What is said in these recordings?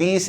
30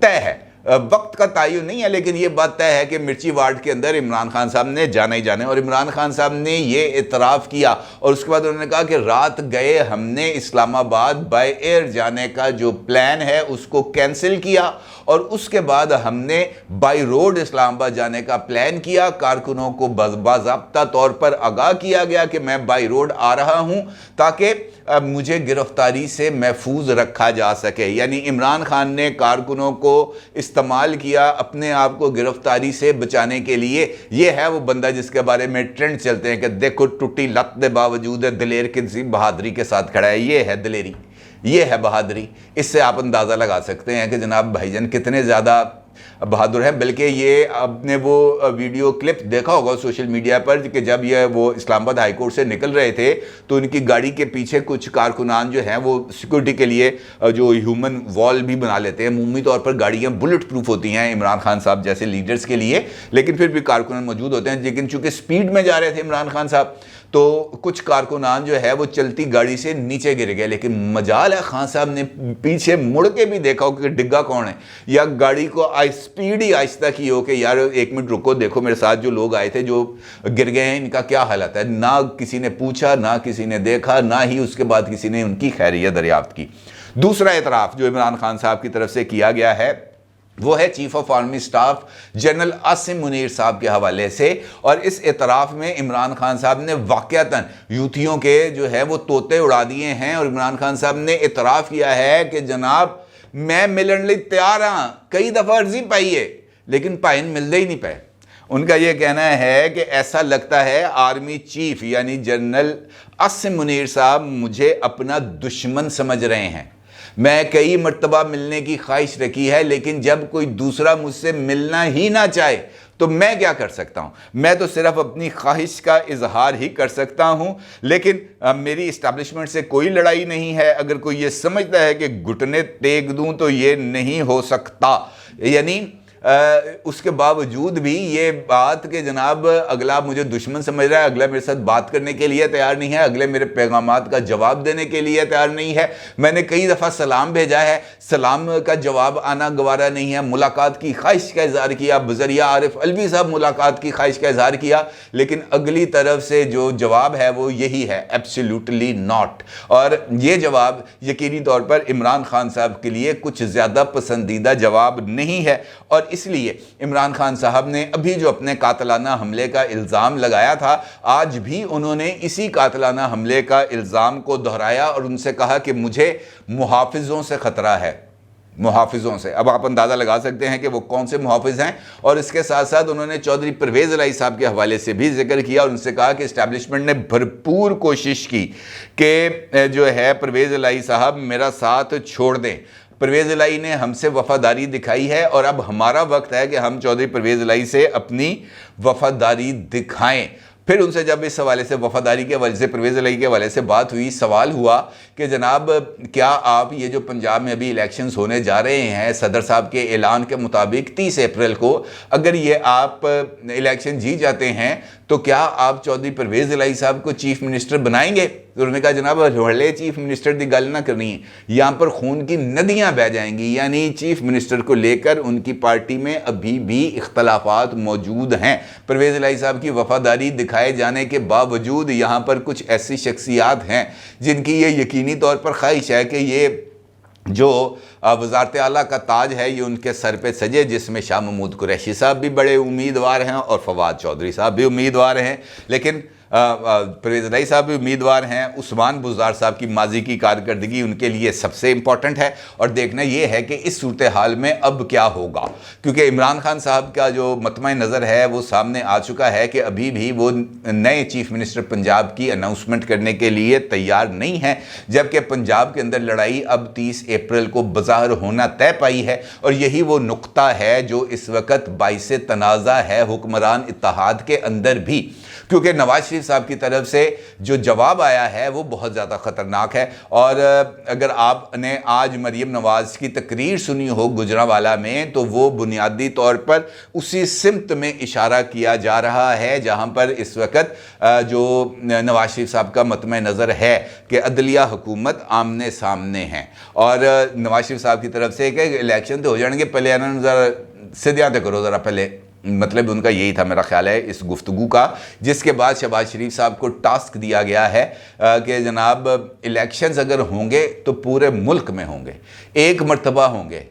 طے ہے, وقت کا تعین نہیں ہے, لیکن یہ بات طے ہے کہ مرچی وارڈ کے اندر عمران خان صاحب نے جانا ہی جانا ہے. اور عمران خان صاحب نے یہ اعتراف کیا اور اس کے بعد انہوں نے کہا کہ رات گئے ہم نے اسلام آباد بائی ایئر جانے کا جو پلان ہے اس کو کینسل کیا, اور اس کے بعد ہم نے بائی روڈ اسلام آباد جانے کا پلان کیا. کارکنوں کو باضابطہ طور پر آگاہ کیا گیا کہ میں بائی روڈ آ رہا ہوں تاکہ مجھے گرفتاری سے محفوظ رکھا جا سکے. یعنی عمران خان نے کارکنوں کو استعمال کیا اپنے آپ کو گرفتاری سے بچانے کے لیے. یہ ہے وہ بندہ جس کے بارے میں ٹرینڈ چلتے ہیں کہ دیکھو ٹوٹی لت دے باوجود دلیر کسی بہادری کے ساتھ کھڑا ہے. یہ ہے دلیری, یہ ہے بہادری. اس سے آپ اندازہ لگا سکتے ہیں کہ جناب بھائی جان کتنے زیادہ بہادر ہیں. بلکہ یہ آپ نے وہ ویڈیو کلپ دیکھا ہوگا سوشل میڈیا پر کہ جب یہ وہ اسلام آباد ہائی کورٹ سے نکل رہے تھے تو ان کی گاڑی کے پیچھے کچھ کارکنان جو ہیں وہ سیکورٹی کے لیے جو ہیومن وال بھی بنا لیتے ہیں. عمومی طور پر گاڑیاں بلٹ پروف ہوتی ہیں عمران خان صاحب جیسے لیڈرز کے لیے, لیکن پھر بھی کارکنان موجود ہوتے ہیں. لیکن چونکہ سپیڈ میں جا رہے تھے عمران خان صاحب تو کچھ کارکنان جو ہے وہ چلتی گاڑی سے نیچے گر گئے. لیکن مجال ہے خان صاحب نے پیچھے مڑ کے بھی دیکھا ہو کہ ڈگا کون ہے, یا گاڑی کو سپیڈ ہی آہستہ کی ہو کہ یار ایک منٹ رکو, دیکھو میرے ساتھ جو لوگ آئے تھے جو گر گئے ہیں ان کا کیا حالت ہے. نہ کسی نے پوچھا, نہ کسی نے دیکھا, نہ ہی اس کے بعد کسی نے ان کی خیریت دریافت کی. دوسرا اعتراف جو عمران خان صاحب کی طرف سے کیا گیا ہے وہ ہے chief of army staff general Asim Munir صاحب کے حوالے سے. اور اس اعتراف میں عمران خان صاحب نے واقعتاً یوتھیوں کے جو ہے وہ طوطے اڑا دیے ہیں, اور عمران خان صاحب نے اعتراف کیا ہے کہ جناب میں ملن لی تیار ہاں, کئی دفعہ عرضی پائی ہے لیکن پائن ملتے ہی نہیں پائے. ان کا یہ کہنا ہے کہ ایسا لگتا ہے آرمی چیف یعنی جنرل عاصم منیر صاحب مجھے اپنا دشمن سمجھ رہے ہیں. میں کئی مرتبہ ملنے کی خواہش رکھی ہے لیکن جب کوئی دوسرا مجھ سے ملنا ہی نہ چاہے تو میں کیا کر سکتا ہوں. میں تو صرف اپنی خواہش کا اظہار ہی کر سکتا ہوں, لیکن میری اسٹیبلشمنٹ سے کوئی لڑائی نہیں ہے. اگر کوئی یہ سمجھتا ہے کہ گھٹنے ٹیک دوں تو یہ نہیں ہو سکتا. یعنی اس کے باوجود بھی یہ بات کہ جناب اگلا مجھے دشمن سمجھ رہا ہے, اگلا میرے ساتھ بات کرنے کے لیے تیار نہیں ہے, اگلے میرے پیغامات کا جواب دینے کے لیے تیار نہیں ہے. میں نے کئی دفعہ سلام بھیجا ہے, سلام کا جواب آنا گوارا نہیں ہے. ملاقات کی خواہش کا اظہار کیا, بذریعہ عارف علوی صاحب ملاقات کی خواہش کا اظہار کیا, لیکن اگلی طرف سے جو جواب ہے وہ یہی ہے, ایبسلیوٹلی ناٹ. اور یہ جواب یقینی طور پر عمران خان صاحب کے لیے کچھ زیادہ پسندیدہ جواب نہیں ہے. اور اس لیے عمران خان صاحب نے ابھی جو اپنے قاتلانہ حملے کا الزام لگایا تھا, آج بھی انہوں نے اسی قاتلانہ حملے کا الزام کو دہرایا اور ان سے کہا کہ مجھے محافظوں سے خطرہ ہے. محافظوں سے اب آپ اندازہ لگا سکتے ہیں کہ وہ کون سے محافظ ہیں. اور اس کے ساتھ ساتھ انہوں نے چودھری پرویز الہی صاحب کے حوالے سے بھی ذکر کیا اور ان سے کہا کہ اسٹیبلشمنٹ نے بھرپور کوشش کی کہ جو ہے پرویز الہی صاحب میرا ساتھ چھوڑ دیں. پرویز الہی نے ہم سے وفاداری دکھائی ہے اور اب ہمارا وقت ہے کہ ہم چودھری پرویز الہی سے اپنی وفاداری دکھائیں. پھر ان سے جب اس حوالے سے وفاداری کے حوالے سے پرویز الہی کے حوالے سے بات ہوئی, سوال ہوا کہ جناب کیا آپ یہ جو پنجاب میں ابھی الیکشنز ہونے جا رہے ہیں صدر صاحب کے اعلان کے مطابق 30 اپریل کو, اگر یہ آپ الیکشن جیت جاتے ہیں تو کیا آپ چودھری پرویز الہی صاحب کو چیف منسٹر بنائیں گے؟ تو انہوں نے کہا جناب ہلے چیف منسٹر دی گل نہ کرنی ہے, یہاں پر خون کی ندیاں بہہ جائیں گی. یعنی چیف منسٹر کو لے کر ان کی پارٹی میں ابھی بھی اختلافات موجود ہیں. پرویز الہی صاحب کی وفاداری دکھائے جانے کے باوجود یہاں پر کچھ ایسی شخصیات ہیں جن کی یہ یقینی طور پر خواہش ہے کہ یہ جو وزارت اعلیٰ کا تاج ہے یہ ان کے سر پہ سجے, جس میں شاہ محمود قریشی صاحب بھی بڑے امیدوار ہیں اور فواد چودھری صاحب بھی امیدوار ہیں, لیکن پرویز الہی صاحب بھی امیدوار ہیں. عثمان بزدار صاحب کی ماضی کی کارکردگی ان کے لیے سب سے امپورٹنٹ ہے اور دیکھنا یہ ہے کہ اس صورتحال میں اب کیا ہوگا, کیونکہ عمران خان صاحب کا جو مطمع نظر ہے وہ سامنے آ چکا ہے کہ ابھی بھی وہ نئے چیف منسٹر پنجاب کی اناؤنسمنٹ کرنے کے لیے تیار نہیں ہیں, جبکہ پنجاب کے اندر لڑائی اب 30 اپریل کو بظاہر ہونا طے پائی ہے. اور یہی وہ نقطہ ہے جو اس وقت باعث تنازع ہے حکمران اتحاد کے اندر بھی, کیونکہ نواز شریف شریف صاحب کی طرف سے جو جواب آیا ہے وہ بہت زیادہ خطرناک ہے. اور اگر آپ نے آج مریم نواز کی تقریر سنی ہو گجرانوالہ میں تو وہ بنیادی طور پر اسی سمت میں اشارہ کیا جا رہا ہے جہاں پر اس وقت جو نواز شریف صاحب کا مطمع نظر ہے کہ عدلیہ حکومت آمنے سامنے ہیں. اور نواز شریف صاحب کی طرف سے کہ الیکشن تو ہو جائیں گے، پہلے انہوں ذرا سدیاں تے کرو ذرا پہلے، مطلب ان کا یہی تھا میرا خیال ہے اس گفتگو کا. جس کے بعد شہباز شریف صاحب کو ٹاسک دیا گیا ہے کہ جناب الیکشنز اگر ہوں گے تو پورے ملک میں ہوں گے، ایک مرتبہ ہوں گے.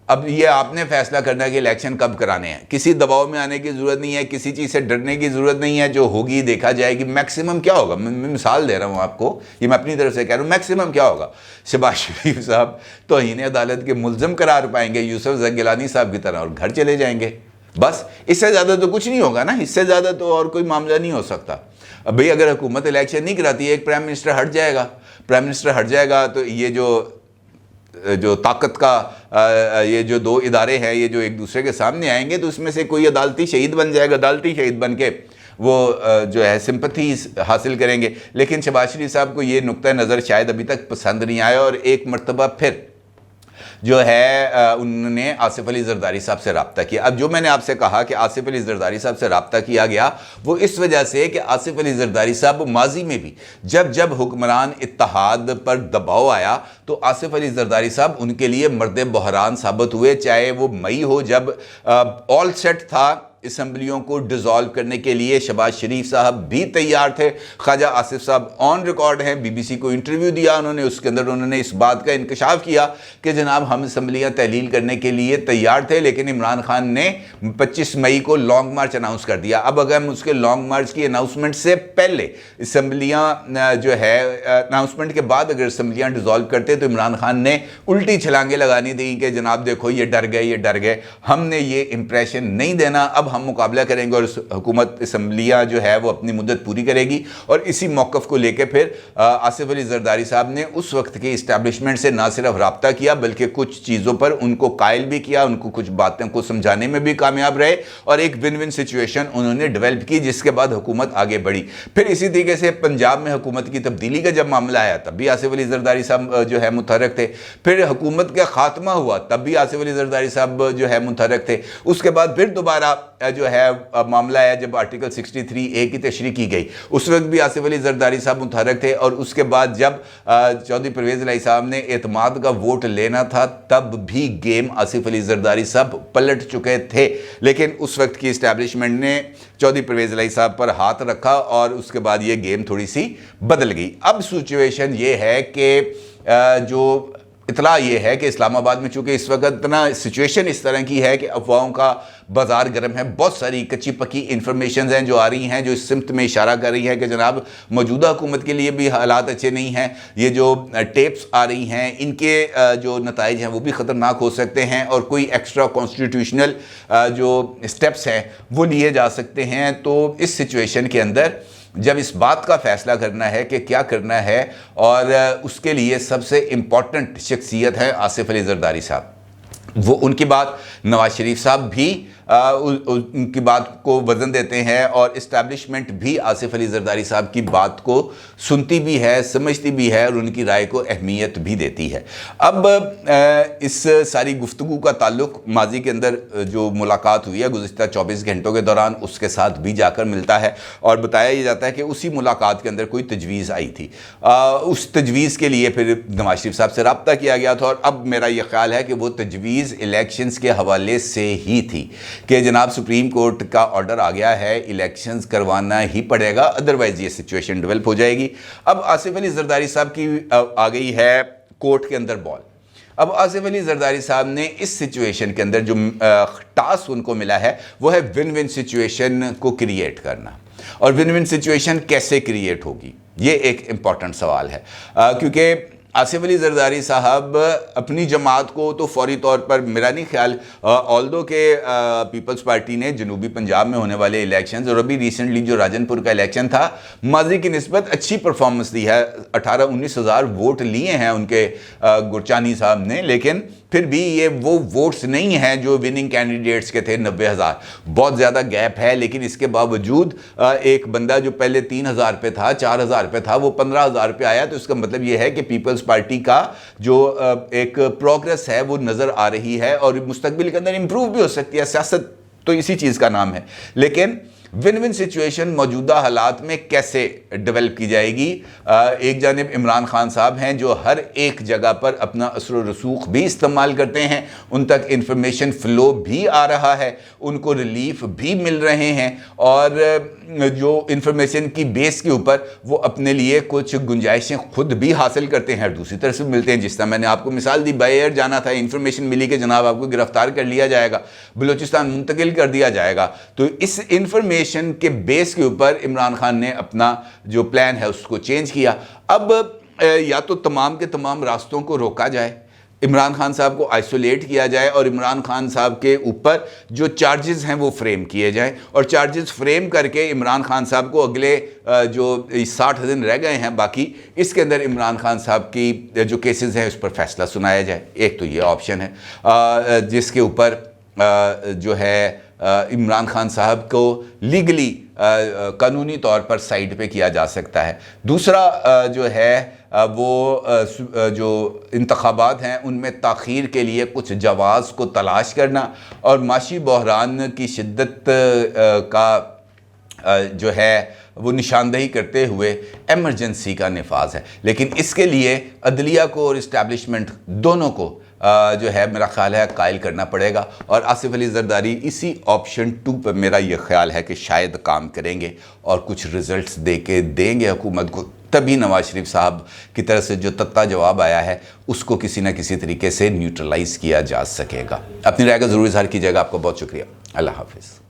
اب یہ آپ نے فیصلہ کرنا ہے کہ الیکشن کب کرانے ہیں. کسی دباؤ میں آنے کی ضرورت نہیں ہے، کسی چیز سے ڈرنے کی ضرورت نہیں ہے. جو ہوگی دیکھا جائے گی. میکسیمم کیا ہوگا، میں مثال دے رہا ہوں آپ کو، یہ میں اپنی طرف سے کہہ رہا ہوں. میکسیمم کیا ہوگا، شہباز شریف صاحب توہین عدالت کے ملزم قرار پائیں گے یوسف زئی گیلانی صاحب کی طرح اور گھر چلے جائیں گے. بس اس سے زیادہ تو کچھ نہیں ہوگا نا، اس سے زیادہ تو اور کوئی معاملہ نہیں ہو سکتا. اب بھئی اگر حکومت الیکشن نہیں کراتی ہے، ایک پرائم منسٹر ہٹ جائے گا، پرائم منسٹر ہٹ جائے گا تو یہ جو طاقت کا یہ جو دو ادارے ہیں یہ جو ایک دوسرے کے سامنے آئیں گے تو اس میں سے کوئی عدالتی شہید بن جائے گا، عدالتی شہید بن کے وہ جو ہے سمپتھیز حاصل کریں گے. لیکن شہباز شریف صاحب کو یہ نقطہ نظر شاید ابھی تک پسند نہیں آیا اور ایک مرتبہ پھر جو ہے انہوں نے آصف علی زرداری صاحب سے رابطہ کیا. اب جو میں نے آپ سے کہا کہ آصف علی زرداری صاحب سے رابطہ کیا گیا وہ اس وجہ سے کہ آصف علی زرداری صاحب ماضی میں بھی جب حکمران اتحاد پر دباؤ آیا تو آصف علی زرداری صاحب ان کے لیے مرد بحران ثابت ہوئے. چاہے وہ مئی ہو جب آل سیٹ تھا اسمبلیوں کو ڈیزالو کرنے کے لیے، شہباز شریف صاحب بھی تیار تھے. خواجہ آصف صاحب آن ریکارڈ ہیں، بی بی سی کو انٹرویو دیا انہوں نے، اس کے اندر انہوں نے اس بات کا انکشاف کیا کہ جناب ہم اسمبلیاں تحلیل کرنے کے لیے تیار تھے لیکن عمران خان نے 25 مئی کو لانگ مارچ اناؤنس کر دیا. اب اگر ہم اس کے لانگ مارچ کی اناؤنسمنٹ سے پہلے اسمبلیاں جو ہے اناؤنسمنٹ کے بعد اگر اسمبلیاں ڈیزالو کرتے تو عمران خان نے الٹی چھلانگیں لگانی تھیں کہ جناب دیکھو یہ ڈر گئے. ہم نے یہ امپریشن نہیں دینا، اب ہم مقابلہ کریں گے اور حکومت اسمبلیاں جو ہے وہ اپنی مدت پوری کرے گی. اور اسی موقف کو لے کے پھر آصف علی زرداری صاحب نے اس وقت کی اسٹیبلشمنٹ سے نہ صرف رابطہ کیا بلکہ کچھ چیزوں پر ان کو قائل بھی کیا، ان کو کچھ باتیں کو سمجھانے میں بھی کامیاب رہے اور ایک ون ون سچویشن انہوں نے ڈیولپ کی جس کے بعد حکومت آگے بڑھی. پھر اسی طریقے سے پنجاب میں حکومت کی تبدیلی کا جب معاملہ آیا تب بھی آصف علی زرداری صاحب جو ہے متحرک تھے. پھر حکومت کا خاتمہ ہوا تب بھی آصف علی زرداری صاحب جو ہے متحرک تھے. اس کے بعد پھر دوبارہ جو ہے معاملہ ہے جب آرٹیکل 63A کی تشریح کی گئی اس وقت بھی آصف علی زرداری صاحب متحرک تھے. اور اس کے بعد جب چودھری پرویز الہی صاحب نے اعتماد کا ووٹ لینا تھا تب بھی گیم آصف علی زرداری صاحب پلٹ چکے تھے. لیکن اس وقت کی اسٹیبلشمنٹ نے چودھری پرویز الہی صاحب پر ہاتھ رکھا اور اس کے بعد یہ گیم تھوڑی سی بدل گئی. اب سچویشن یہ ہے کہ جو اطلاع یہ ہے کہ اسلام آباد میں چونکہ اس وقت نا سچویشن اس طرح کی ہے کہ افواہوں کا بازار گرم ہے. بہت ساری کچی پکی انفارمیشنز ہیں جو آ رہی ہیں جو اس سمت میں اشارہ کر رہی ہے کہ جناب موجودہ حکومت کے لیے بھی حالات اچھے نہیں ہیں. یہ جو ٹیپس آ رہی ہیں ان کے جو نتائج ہیں وہ بھی خطرناک ہو سکتے ہیں اور کوئی ایکسٹرا کانسٹیٹیوشنل جو سٹیپس ہیں وہ لیے جا سکتے ہیں. تو اس سچویشن کے اندر جب اس بات کا فیصلہ کرنا ہے کہ کیا کرنا ہے اور اس کے لیے سب سے امپورٹنٹ شخصیت ہے آصف علی زرداری صاحب. وہ ان کی بات نواز شریف صاحب بھی ان کی بات کو وزن دیتے ہیں اور اسٹیبلشمنٹ بھی آصف علی زرداری صاحب کی بات کو سنتی بھی ہے، سمجھتی بھی ہے اور ان کی رائے کو اہمیت بھی دیتی ہے. اب اس ساری گفتگو کا تعلق ماضی کے اندر جو ملاقات ہوئی ہے گزشتہ 24 گھنٹوں کے دوران اس کے ساتھ بھی جا کر ملتا ہے اور بتایا یہ جاتا ہے کہ اسی ملاقات کے اندر کوئی تجویز آئی تھی. اس تجویز کے لیے پھر نواز شریف صاحب سے رابطہ کیا گیا تھا اور اب میرا یہ خیال ہے کہ وہ تجویز الیکشنز کے حوالے سے ہی تھی کہ جناب سپریم کورٹ کا آرڈر آ گیا ہے الیکشنز کروانا ہی پڑے گا ادروائز یہ سچویشن ڈیولپ ہو جائے گی. اب آصف علی زرداری صاحب کی آ گئی ہے کورٹ کے اندر بال. اب آصف علی زرداری صاحب نے اس سچویشن کے اندر جو ٹاسک ان کو ملا ہے وہ ہے ون ون سچویشن کو کریٹ کرنا. اور ون ون سچویشن کیسے کریٹ ہوگی یہ ایک امپورٹنٹ سوال ہے کیونکہ آصف علی زرداری صاحب اپنی جماعت کو تو فوری طور پر میرا نہیں خیال آلدو کہ پیپلز پارٹی نے جنوبی پنجاب میں ہونے والے الیکشنز اور ابھی ریسنٹلی جو راجن پور کا الیکشن تھا ماضی کی نسبت اچھی پرفارمنس دی ہے. 18-19 ہزار ووٹ لیے ہیں ان کے گرچانی صاحب نے, لیکن پھر بھی یہ وہ ووٹس نہیں ہیں جو وننگ کینڈیڈیٹس کے تھے 90,000. بہت زیادہ گیپ ہے, لیکن اس کے باوجود ایک بندہ جو پہلے 3,000 پہ تھا 4,000 پہ تھا وہ 15,000 پہ آیا, تو اس کا مطلب یہ ہے کہ پیپلز پارٹی کا جو ایک پروگریس ہے وہ نظر آ رہی ہے اور مستقبل کے اندر امپروو بھی ہو سکتی ہے. سیاست تو اسی چیز کا نام ہے, لیکن ون ون سچویشن موجودہ حالات میں کیسے ڈیولپ کی جائے گی. ایک جانب عمران خان صاحب ہیں جو ہر ایک جگہ پر اپنا اثر و رسوخ بھی استعمال کرتے ہیں, ان تک انفارمیشن فلو بھی آ رہا ہے, ان کو ریلیف بھی مل رہے ہیں, اور جو انفارمیشن کی بیس کے اوپر وہ اپنے لیے کچھ گنجائشیں خود بھی حاصل کرتے ہیں اور دوسری طرف سے ملتے ہیں. جس طرح میں نے آپ کو مثال دی, بائی ایئر جانا تھا, انفارمیشن ملی کہ جناب آپ کو گرفتار کر لیا جائے گا, بلوچستان منتقل کر دیا جائے گا, تو اس انفارمیشن کے بیس کے اوپر عمران خان نے اپنا جو پلان ہے اس کو چینج کیا. اب یا تو تمام کے تمام راستوں کو روکا جائے, عمران خان صاحب کو آئسولیٹ کیا جائے اور عمران خان صاحب کے اوپر جو چارجز ہیں وہ فریم کیے جائیں, اور چارجز فریم کر کے عمران خان صاحب کو اگلے جو 60 دن رہ گئے ہیں باقی, اس کے اندر عمران خان صاحب کی جو کیسز ہیں اس پر فیصلہ سنایا جائے. ایک تو یہ آپشن ہے جس کے اوپر جو ہے عمران خان صاحب کو لیگلی قانونی طور پر سائیڈ پہ کیا جا سکتا ہے. دوسرا جو ہے وہ جو انتخابات ہیں ان میں تاخیر کے لیے کچھ جواز کو تلاش کرنا, اور معاشی بحران کی شدت کا جو ہے وہ نشاندہی کرتے ہوئے ایمرجنسی کا نفاذ ہے. لیکن اس کے لیے عدلیہ کو اور اسٹیبلشمنٹ دونوں کو جو ہے میرا خیال ہے قائل کرنا پڑے گا, اور آصف علی زرداری اسی آپشن 2 پر میرا یہ خیال ہے کہ شاید کام کریں گے اور کچھ ریزلٹس دے کے دیں گے حکومت کو. تبھی نواز شریف صاحب کی طرف سے جو تتا جواب آیا ہے اس کو کسی نہ کسی طریقے سے نیوٹرلائز کیا جا سکے گا. اپنی رائے کا ضرور اظہار کیجیے گا. آپ کو بہت شکریہ. اللہ حافظ.